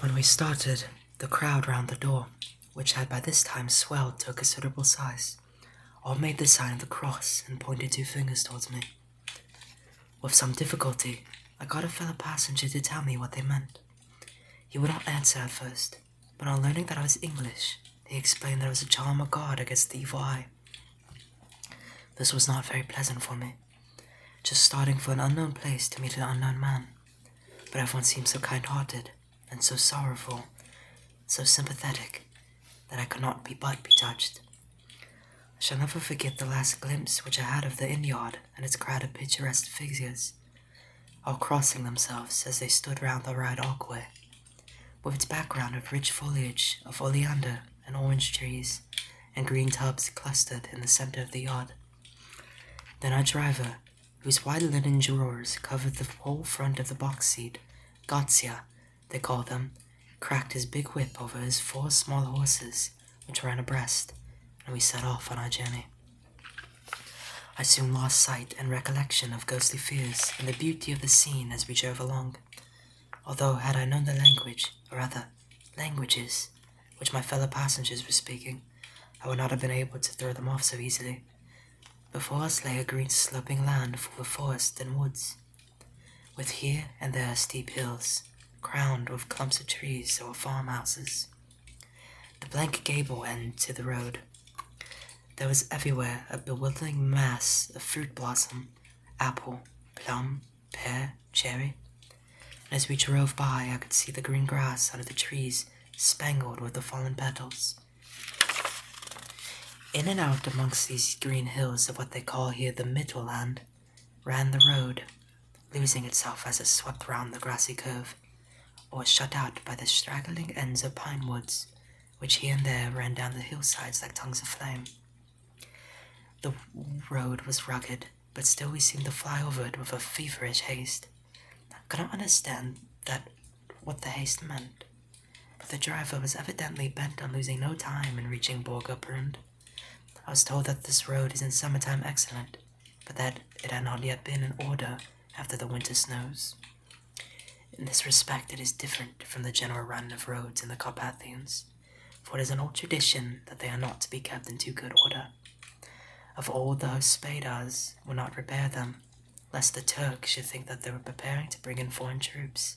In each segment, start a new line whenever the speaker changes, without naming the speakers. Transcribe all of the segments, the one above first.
When we started, the crowd round the door, which had by this time swelled to a considerable size, all made the sign of the cross and pointed two fingers towards me. With some difficulty, I got a fellow passenger to tell me what they meant. He would not answer at first, but on learning that I was English, he explained that it was a charm of God against the evil eye. This was not very pleasant for me, just starting for an unknown place to meet an unknown man, but everyone seemed so kind-hearted and so sorrowful, so sympathetic, that I could not but be touched. I shall never forget the last glimpse which I had of the inn-yard and its crowd of picturesque figures, all crossing themselves as they stood round the right archway, with its background of rich foliage of oleander and orange trees, and green tubs clustered in the center of the yard. Then our driver, whose white linen drawers covered the whole front of the box seat, Gotsia, they called them, cracked his big whip over his 4 small horses, which ran abreast, and we set off on our journey. I soon lost sight and recollection of ghostly fears and the beauty of the scene as we drove along, although had I known the language, or rather, languages, which my fellow passengers were speaking, I would not have been able to throw them off so easily. Before us lay a green sloping land full of forest and woods, with here and there steep hills, crowned with clumps of trees or farmhouses. The blank gable end to the road. There was everywhere a bewildering mass of fruit blossom, apple, plum, pear, cherry. And as we drove by, I could see the green grass under the trees spangled with the fallen petals. In and out amongst these green hills of what they call here the Mittelland ran the road, losing itself as it swept round the grassy curve, or was shut out by the straggling ends of pine woods, which here and there ran down the hillsides like tongues of flame. The road was rugged, but still we seemed to fly over it with a feverish haste. I could not understand what the haste meant, but the driver was evidently bent on losing no time in reaching Borgerbrund. I was told that this road is in summertime excellent, but that it had not yet been in order after the winter snows. In this respect it is different from the general run of roads in the Carpathians, for it is an old tradition that they are not to be kept in too good order. Of old the Hospedas would not repair them, lest the Turk should think that they were preparing to bring in foreign troops,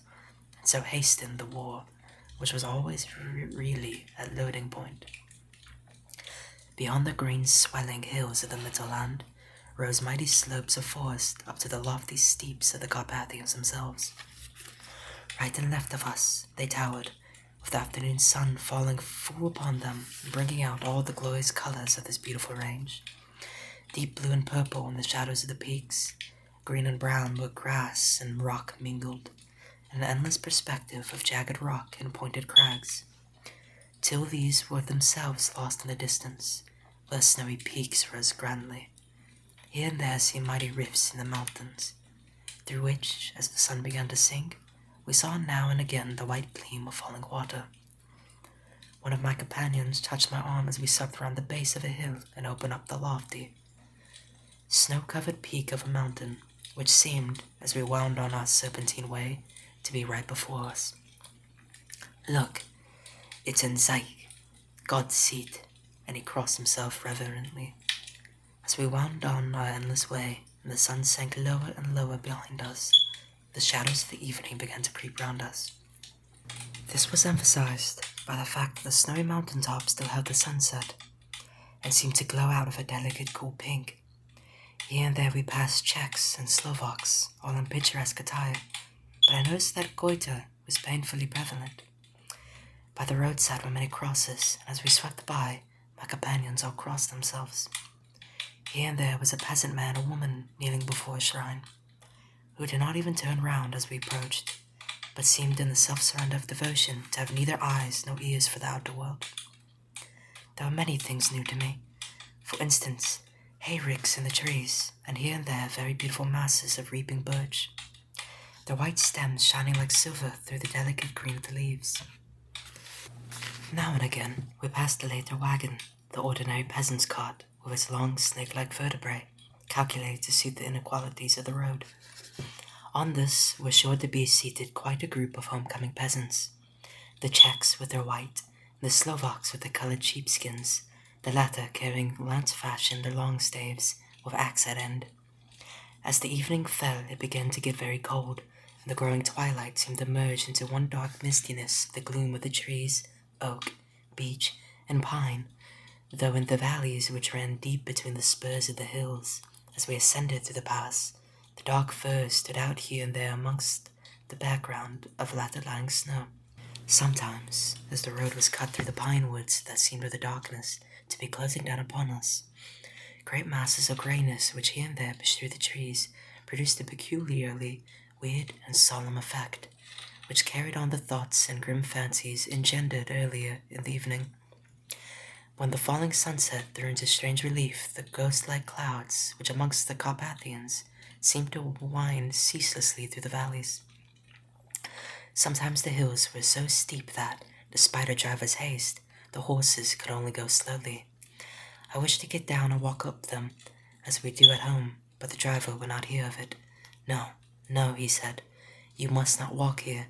and so hasten the war, which was always really at loading point. Beyond the green swelling hills of the Mittelland rose mighty slopes of forest up to the lofty steeps of the Carpathians themselves. Right and left of us they towered, with the afternoon sun falling full upon them and bringing out all the glorious colors of this beautiful range. Deep blue and purple in the shadows of the peaks, green and brown where grass and rock mingled, and an endless perspective of jagged rock and pointed crags, till these were themselves lost in the distance, where snowy peaks rose grandly. Here and there seemed mighty rifts in the mountains, through which, as the sun began to sink, we saw now and again the white gleam of falling water. One of my companions touched my arm as we swept round the base of a hill and opened up the lofty, snow-covered peak of a mountain, which seemed, as we wound on our serpentine way, to be right before us. "Look, it's in sight, God's seat," and he crossed himself reverently. As we wound on our endless way, and the sun sank lower and lower behind us, the shadows of the evening began to creep round us. This was emphasized by the fact that the snowy mountain tops still held the sunset, and seemed to glow out of a delicate cool pink. Here and there we passed Czechs and Slovaks, all in picturesque attire, but I noticed that goiter was painfully prevalent. By the roadside were many crosses, and as we swept by, my companions all crossed themselves. Here and there was a peasant man or woman kneeling before a shrine, who did not even turn round as we approached, but seemed in the self-surrender of devotion to have neither eyes nor ears for the outer world. There were many things new to me. For instance, hayricks in the trees, and here and there very beautiful masses of reaping birch, their white stems shining like silver through the delicate green of the leaves. Now and again we passed the later wagon, the ordinary peasant's cart, with its long snake-like vertebrae, calculated to suit the inequalities of the road. On this was sure to be seated quite a group of homecoming peasants, the Czechs with their white, and the Slovaks with their colored sheepskins, the latter carrying lance-fashion their long staves with axe at end. As the evening fell, it began to get very cold, and the growing twilight seemed to merge into one dark mistiness the gloom of the trees, oak, beech, and pine, though in the valleys which ran deep between the spurs of the hills, as we ascended through the pass, the dark firs stood out here and there amongst the background of latter-lying snow. Sometimes, as the road was cut through the pine woods that seemed with the darkness to be closing down upon us, great masses of grayness which here and there bestrewed the trees produced a peculiarly weird and solemn effect, which carried on the thoughts and grim fancies engendered earlier in the evening, when the falling sunset threw into strange relief the ghost-like clouds which amongst the Carpathians seemed to wind ceaselessly through the valleys. Sometimes the hills were so steep that, despite our driver's haste, the horses could only go slowly. I wished to get down and walk up them, as we do at home, but the driver would not hear of it. No, no, he said, you must not walk here.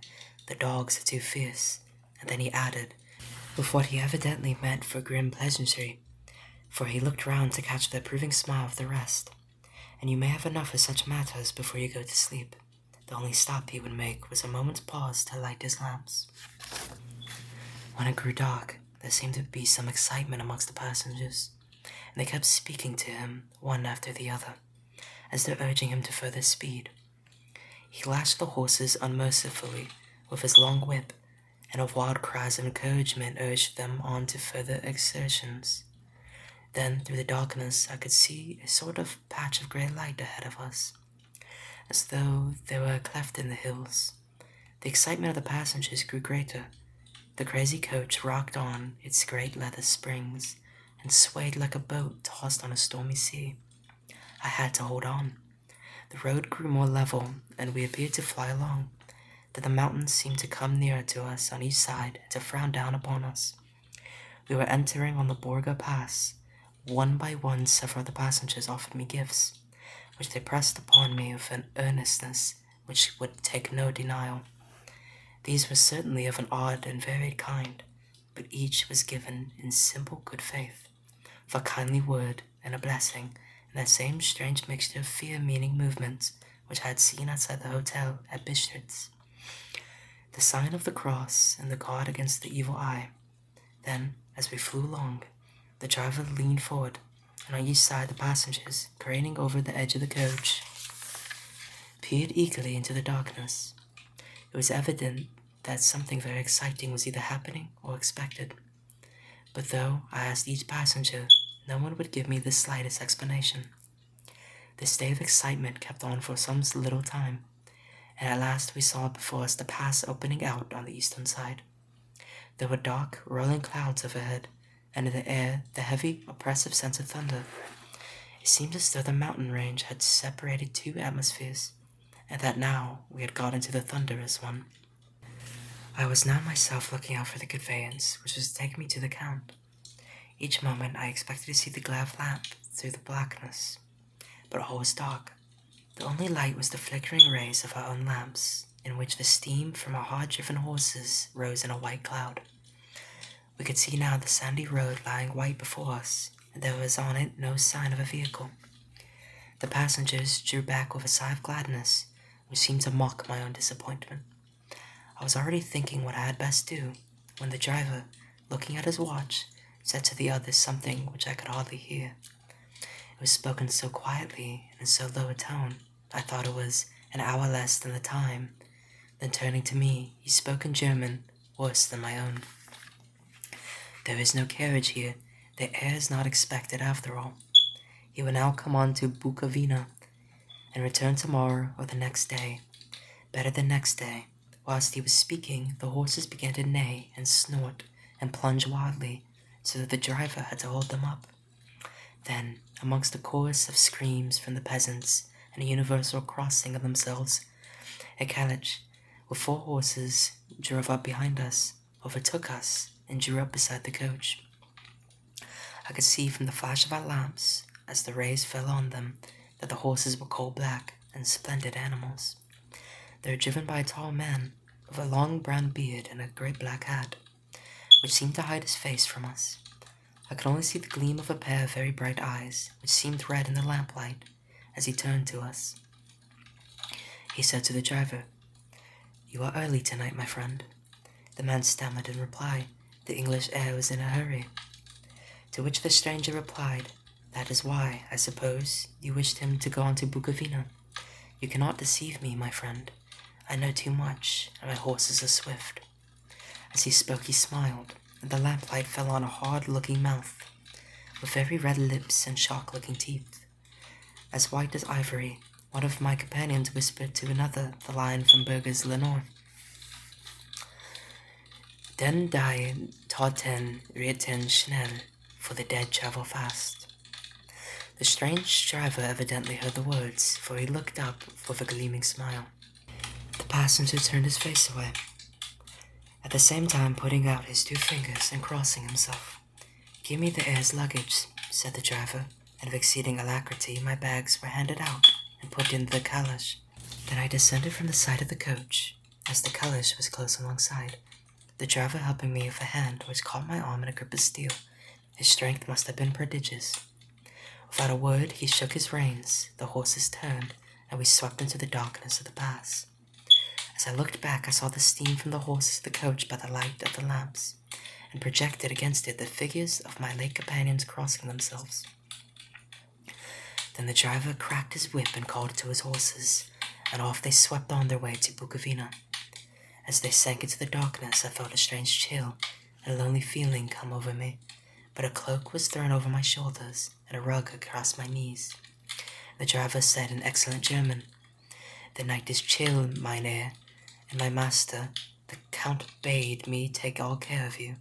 The dogs are too fierce. And then he added, with what he evidently meant for grim pleasantry, for he looked round to catch the approving smile of the rest, and you may have enough of such matters before you go to sleep. The only stop he would make was a moment's pause to light his lamps. When it grew dark, there seemed to be some excitement amongst the passengers, and they kept speaking to him, one after the other, as though urging him to further speed. He lashed the horses unmercifully with his long whip, and with wild cries of encouragement urged them on to further exertions. Then, through the darkness, I could see a sort of patch of grey light ahead of us, as though there were a cleft in the hills. The excitement of the passengers grew greater. The crazy coach rocked on its great leather springs, and swayed like a boat tossed on a stormy sea. I had to hold on. The road grew more level, and we appeared to fly along. Then the mountains seemed to come nearer to us on each side and to frown down upon us. We were entering on the Borga Pass. One by one several of the passengers offered me gifts, which they pressed upon me with an earnestness which would take no denial. These were certainly of an odd and varied kind, but each was given in simple good faith, with a kindly word and a blessing, and that same strange mixture of fear-meaning movements which I had seen outside the hotel at Bistritz. The sign of the cross and the guard against the evil eye. Then, as we flew along, the driver leaned forward, and on each side the passengers, craning over the edge of the coach, peered eagerly into the darkness. It was evident that something very exciting was either happening or expected. But though I asked each passenger, no one would give me the slightest explanation. This day of excitement kept on for some little time, and at last we saw before us the pass opening out on the eastern side. There were dark, rolling clouds overhead, and in the air the heavy, oppressive sense of thunder. It seemed as though the mountain range had separated two atmospheres, and that now we had got into the thunder as one. I was now myself looking out for the conveyance, which was to take me to the Count. Each moment I expected to see the glare of lamp through the blackness, but all was dark. The only light was the flickering rays of our own lamps, in which the steam from our hard-driven horses rose in a white cloud. We could see now the sandy road lying white before us, and there was on it no sign of a vehicle. The passengers drew back with a sigh of gladness, which seemed to mock my own disappointment. I was already thinking what I had best do, when the driver, looking at his watch, said to the others something which I could hardly hear. It was spoken so quietly and in so low a tone, I thought it was an hour less than the time. Then turning to me, he spoke in German, worse than my own. There is no carriage here. The air is not expected after all. He will now come on to Bukowina, and return tomorrow or the next day. Better the next day. Whilst he was speaking, the horses began to neigh and snort and plunge wildly, so that the driver had to hold them up. Then, amongst a chorus of screams from the peasants and a universal crossing of themselves, a carriage with 4 horses drove up behind us, overtook us, and drew up beside the coach. I could see from the flash of our lamps, as the rays fell on them, that the horses were coal black and splendid animals. They were driven by a tall man, with a long brown beard and a great black hat, which seemed to hide his face from us. I could only see the gleam of a pair of very bright eyes, which seemed red in the lamplight, as he turned to us. He said to the driver, "You are early tonight, my friend." The man stammered in reply. The English air was in a hurry. To which the stranger replied, "That is why, I suppose, you wished him to go on to Bukovina. You cannot deceive me, my friend. I know too much, and my horses are swift." As he spoke, he smiled, and the lamplight fell on a hard-looking mouth, with very red lips and shark-looking teeth. As white as ivory, one of my companions whispered to another the line from Burger's Lenore. "Den die Toten reiten schnell, for the dead travel fast." The strange driver evidently heard the words, for he looked up with a gleaming smile. The passenger turned his face away, at the same time putting out his 2 fingers and crossing himself. "Give me the heir's luggage," said the driver, and with exceeding alacrity my bags were handed out and put into the calash. Then I descended from the side of the coach, as the calash was close alongside, the driver helping me with a hand which caught my arm in a grip of steel. His strength must have been prodigious. Without a word, he shook his reins, the horses turned, and we swept into the darkness of the pass. As I looked back, I saw the steam from the horses of the coach by the light of the lamps, and projected against it the figures of my late companions crossing themselves. Then the driver cracked his whip and called to his horses, and off they swept on their way to Bukovina. As they sank into the darkness, I felt a strange chill and a lonely feeling come over me, but a cloak was thrown over my shoulders and a rug across my knees. The driver said in excellent German, "The night is chill, mynheer, and my master, the Count, bade me take all care of you.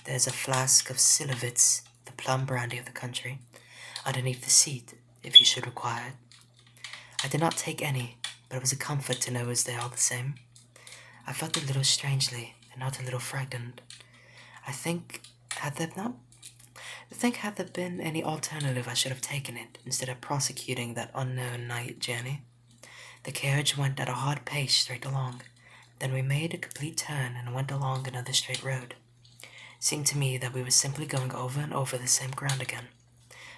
There's a flask of Silovitz, the plum brandy of the country, underneath the seat, if you should require it." I did not take any, but it was a comfort to know it was there all the same. I felt a little strangely, and not a little frightened. I think, had there been any alternative, I should have taken it, instead of prosecuting that unknown night journey. The carriage went at a hard pace straight along. Then we made a complete turn and went along another straight road. It seemed to me that we were simply going over and over the same ground again.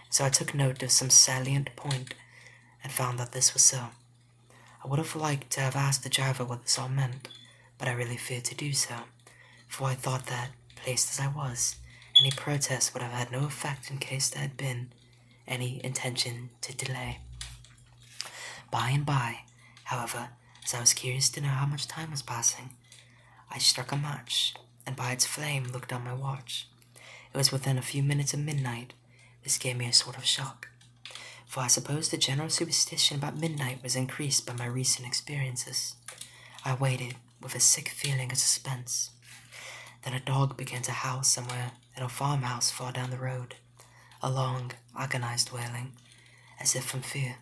So I took note of some salient point and found that this was so. I would have liked to have asked the driver what this all meant, but I really feared to do so, for I thought that, placed as I was, any protest would have had no effect in case there had been any intention to delay. By and by, however, as I was curious to know how much time was passing, I struck a match, and by its flame looked on my watch. It was within a few minutes of midnight. This gave me a sort of shock, for I suppose the general superstition about midnight was increased by my recent experiences. I waited, with a sick feeling of suspense. Then a dog began to howl somewhere in a farmhouse far down the road, a long, agonized wailing, as if from fear.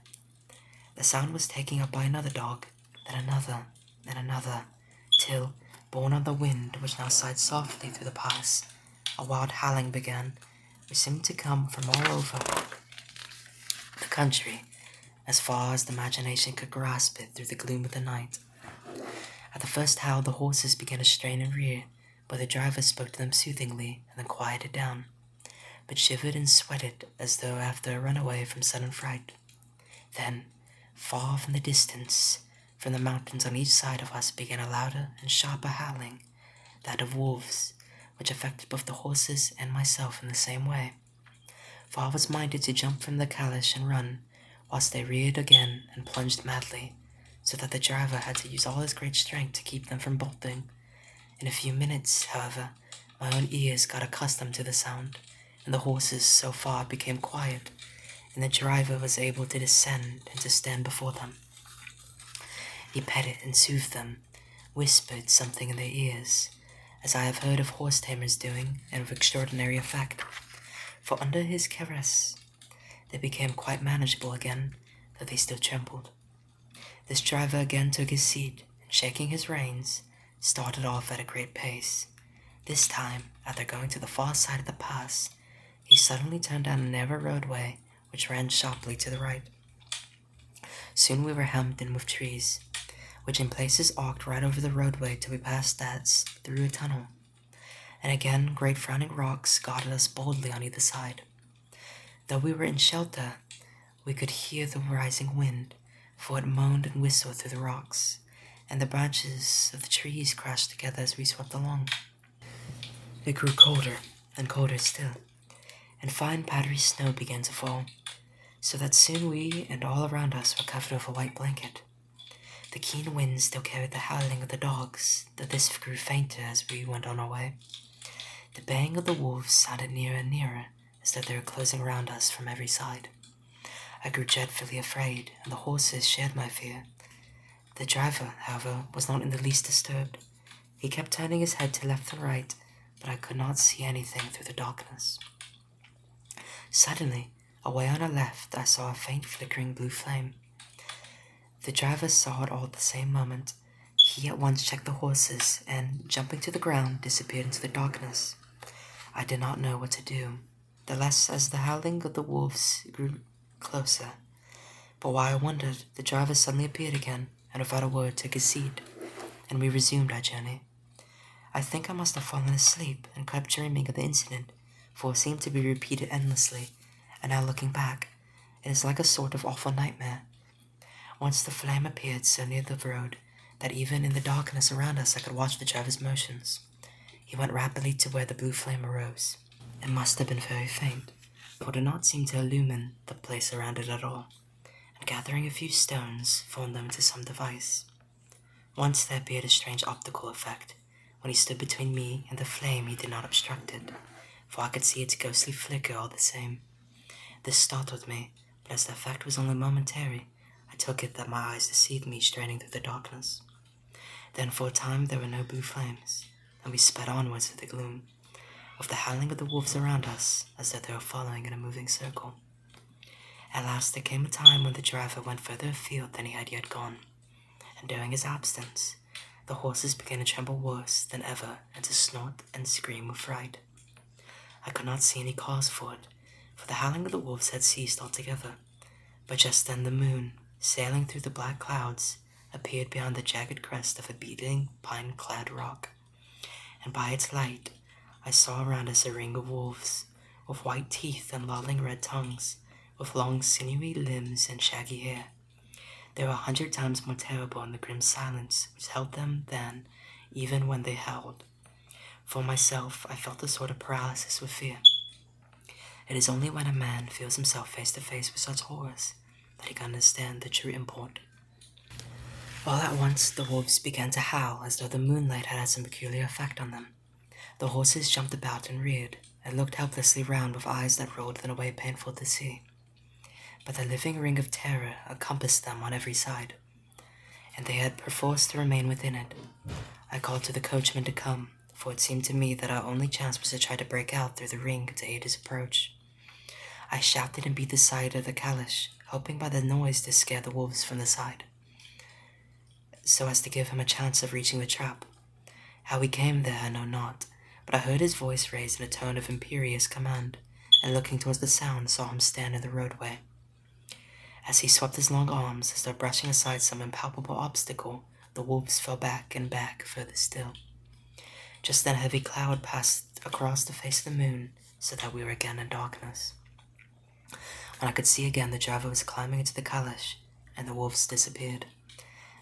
The sound was taken up by another dog, then another, till, borne on the wind which now sighed softly through the pass, a wild howling began, which seemed to come from all over the country, as far as the imagination could grasp it through the gloom of the night. At the first howl, the horses began to strain and rear, but the driver spoke to them soothingly and then quieted down, but shivered and sweated as though after a runaway from sudden fright. Then, far from the distance, from the mountains on each side of us began a louder and sharper howling, that of wolves, which affected both the horses and myself in the same way. For I was minded to jump from the calash and run, whilst they reared again and plunged madly, so that the driver had to use all his great strength to keep them from bolting. In a few minutes, however, my own ears got accustomed to the sound, and the horses so far became quiet, and the driver was able to descend and to stand before them. He petted and soothed them, whispered something in their ears, as I have heard of horse tamers doing, and with extraordinary effect, for under his caress they became quite manageable again, though they still trembled. This driver again took his seat, and shaking his reins, started off at a great pace. This time, after going to the far side of the pass, he suddenly turned down a narrow roadway which ran sharply to the right. Soon we were hemmed in with trees. which in places arced right over the roadway till we passed that through a tunnel. And again, great frowning rocks guarded us boldly on either side. Though we were in shelter, we could hear the rising wind, for it moaned and whistled through the rocks, and the branches of the trees crashed together as we swept along. It grew colder and colder still, and fine powdery snow began to fall, so that soon we and all around us were covered with a white blanket. The keen wind still carried the howling of the dogs, though this grew fainter as we went on our way. The baying of the wolves sounded nearer and nearer, as though they were closing round us from every side. I grew dreadfully afraid, and the horses shared my fear. The driver, however, was not in the least disturbed. He kept turning his head to left and right, but I could not see anything through the darkness. Suddenly, away on our left, I saw a faint flickering blue flame. The driver saw it all at the same moment. He at once checked the horses and, jumping to the ground, disappeared into the darkness. I did not know what to do, the less as the howling of the wolves grew closer. But while I wondered, the driver suddenly appeared again, and without a word took his seat, and we resumed our journey. I think I must have fallen asleep and kept dreaming of the incident, for it seemed to be repeated endlessly, and now looking back, it is like a sort of awful nightmare. Once the flame appeared so near the road that even in the darkness around us I could watch the driver's motions. He went rapidly to where the blue flame arose. It must have been very faint, for it did not seem to illumine the place around it at all, and gathering a few stones, formed them into some device. Once there appeared a strange optical effect. When he stood between me and the flame, he did not obstruct it, for I could see its ghostly flicker all the same. This startled me, but as the effect was only momentary, I took it that my eyes deceived me straining through the darkness. Then for a time there were no blue flames, and we sped onwards through the gloom, with the howling of the wolves around us, as though they were following in a moving circle. At last there came a time when the driver went further afield than he had yet gone, and during his absence, the horses began to tremble worse than ever and to snort and scream with fright. I could not see any cause for it, for the howling of the wolves had ceased altogether, but just then the moon, sailing through the black clouds, appeared beyond the jagged crest of a beetling, pine-clad rock, and by its light I saw around us a ring of wolves, with white teeth and lolling red tongues, with long sinewy limbs and shaggy hair. They were 100 times more terrible in the grim silence which held them than even when they howled. For myself, I felt a sort of paralysis with fear. It is only when a man feels himself face to face with such horrors that he can understand the true import. All at once, the wolves began to howl as though the moonlight had some peculiar effect on them. The horses jumped about and reared, and looked helplessly round with eyes that rolled in a way painful to see. But the living ring of terror encompassed them on every side, and they had perforce to remain within it. I called to the coachman to come, for it seemed to me that our only chance was to try to break out through the ring to aid his approach. I shouted and beat the side of the calash, hoping by the noise to scare the wolves from the side, so as to give him a chance of reaching the trap. How he came there I know not, but I heard his voice raised in a tone of imperious command, and looking towards the sound saw him stand in the roadway. As he swept his long arms as though brushing aside some impalpable obstacle, the wolves fell back and back further still. Just then a heavy cloud passed across the face of the moon, so that we were again in darkness. When I could see again, the driver was climbing into the calash, and the wolves disappeared.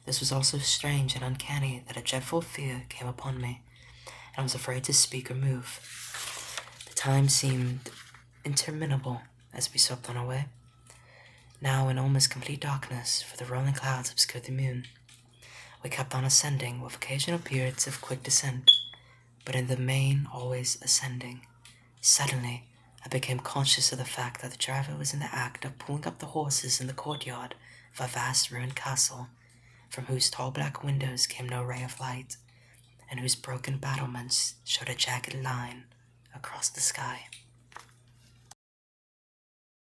This was all so strange and uncanny that a dreadful fear came upon me, and I was afraid to speak or move. The time seemed interminable as we swept on our way, now in almost complete darkness, for the rolling clouds obscured the moon. We kept on ascending, with occasional periods of quick descent, but in the main always ascending. Suddenly, I became conscious of the fact that the driver was in the act of pulling up the horses in the courtyard of a vast ruined castle, from whose tall black windows came no ray of light, and whose broken battlements showed a jagged line across the sky.